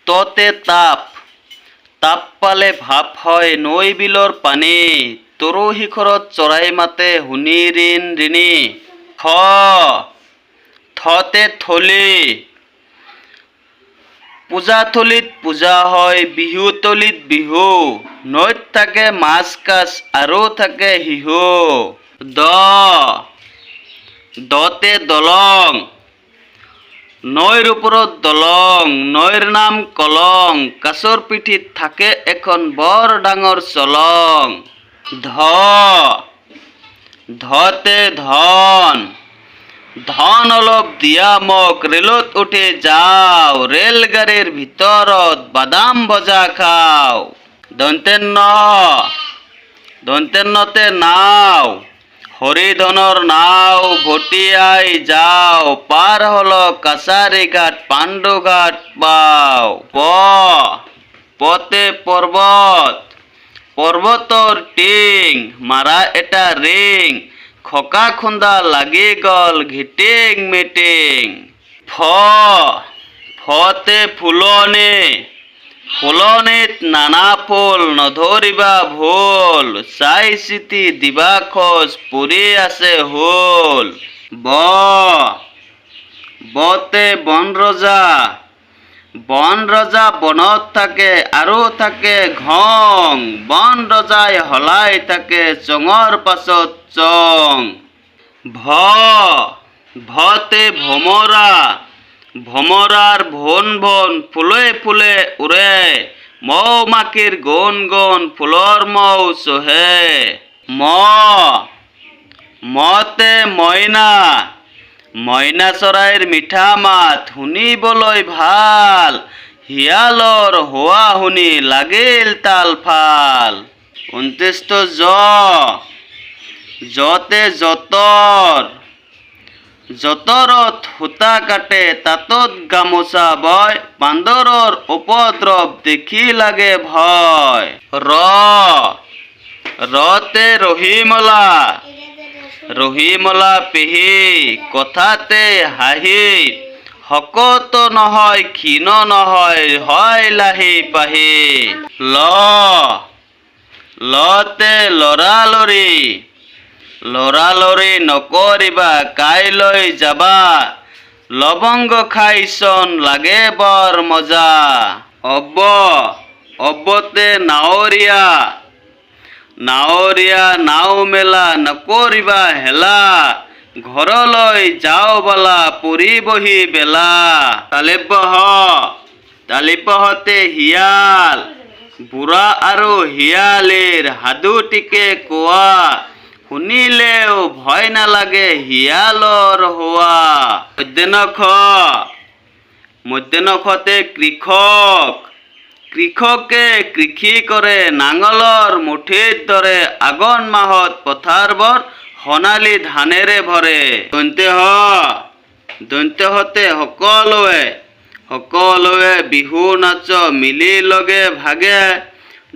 ততে তাপ তাপ পালে ভাপ হয় নৈ বিলৰ পানী তৰু শিখৰত চৰাই মাতে শুনি ঋণ ঋণী থতে থলি পূজাথলীত পূজা হয় বিহুতলীত বিহু নৈত থাকে মাছ কাছ আৰু থাকে শিহু দতে দলং নৈৰ ওপৰত দলং নৈৰ নাম কলং কাছৰ পিঠিত থাকে এখন বৰ ডাঙৰ চলং ধতে ধন ধন অলপ দিয়া মোক ৰেলত উঠি যাওঁ ৰেলগাড়ীৰ ভিতৰত বাদাম ভজা খাওঁ দন্তেন্নতে নাও হৰিধনৰ নাও ভটিয়াই যাওঁ পাৰ হল কাছাৰী ঘাট পাণ্ডু ঘাট পাওঁ পতে পৰ্বতৰ টিং মাৰা এটা ৰিং খকা খুন্দা লাগি গল ঘিটিং মিটিং ফতে ফুলনিত নানা ফুল নধৰিবা ভুল চাই চিতি দিবা খোজ পৰি আছে হোল বতে বন ৰজা বনত থাকে আৰু থাকে ঘং বন ৰজাই হলাই থাকে চঙৰ পাছত চং ভতে ভমৰাৰ ভন ফুলে ফুলে উৰে মৌ মাখিৰ গুণ ফুলৰ মৌ চহে মতে মইনা চৰাইৰ মিঠা মাত শুনিবলৈ ভাল শিয়ালৰ হোৱা শুনি লাগিল তাল ফাল 29 যতে যতৰত সূতা কাটে তাঁতত গামোচা বয় বান্দৰৰ উপদ্ৰৱ দেখি লাগে ভয় ৰতে ৰহিমলা পেহী কথাতে হাঁহি শকত নহয় ক্ষীণ নহয় হয় লাহি পাহি লতে লৰালৰি নকৰিবা কাইলৈ যাবা লৱংগ খাইছন লাগে বৰ মজা অব্বতে নাৱৰীয়া নাও মেলা নকৰিবা হেলা ঘৰলৈ যাওঁ বলা পৰিবহি বেলা তালিপহতে শিয়াল বুঢ়া আৰু শিয়ালীৰ সাধুটিকে কোৱা শুনিলেও ভয় নালাগে শিয়ালৰ হোৱা মধ্যাহ্নতে কৃষকে কৃষি কৰে নাঙলৰ মুঠিত ধৰে আঘোণ মাহত পথাৰবোৰ সোণালী ধানেৰে ভৰে দন্ত্যহতে সকলোৱে বিহু নাচ মিলি লগে ভাগে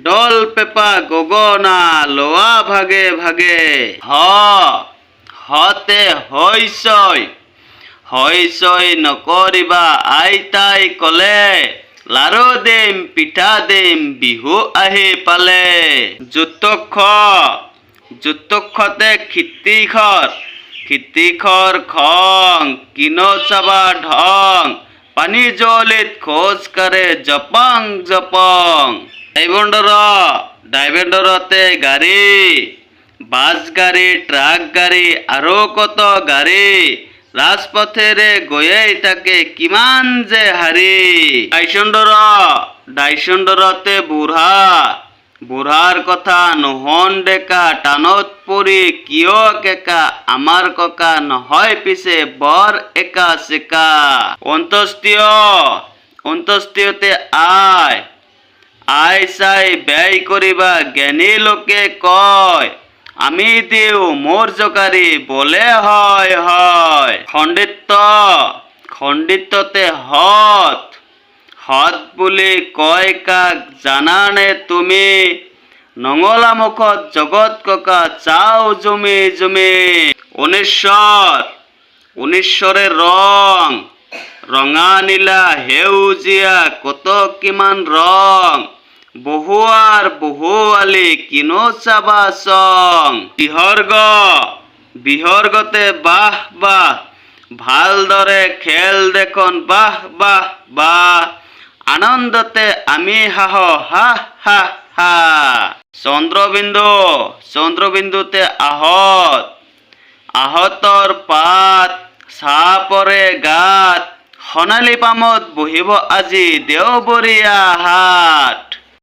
দল পেপা গগনা লোৱা ভাগে ভাগে হতে হৈছয় নকৰিবা আইতাই কলে লাৰু দিম পিঠা দিম বিহু আহি পালে জোতক্ষতে খেতিখৰ খং কিন চাবা ঢং পানী জলিত খোজ কাঢ়ে জপং ডাইভেণ্ডৰতে গাড়ী বাছ গাড়ী ট্ৰাক গাড়ী আৰু কত গাড়ী ৰাজপথেৰে গৈয়েই থাকে কিমান যে হাৰি ডাইচণ্ডৰতে বুঢ়াৰ কথা নহন ডেকা টানত পৰি কিয় কেকা আমাৰ ককা নহয় পিছে বৰ একা চেকা অন্ত্যেষ্টিতে আই চাই ব্যয় কৰিবা জ্ঞানী লোকে কয় আমি দিওঁ মোৰ জোকাৰি বোলে হয় খণ্ডিততে হত বুলি কয় কাক জানানে তুমি নঙলা মুখত জগত ককা চাও জুমি 19 ঊনেশ্বরের ৰঙা নীলা সেউজীয়া কত কিমান ৰং বহুৱাৰ বহুৱালি কিনো চাবা চং বিহৰ্গতে বাহ বাহ ভালদৰে খেল দেখোন বাহ বাহ বাহ আনন্দতে আমি হাঁহ হা হা হা চন্দ্ৰবিন্দুতে আহতৰ পাত চাহ পৰে গাত সোণালী পামত বহিব আজি দেওবৰীয়া হাট।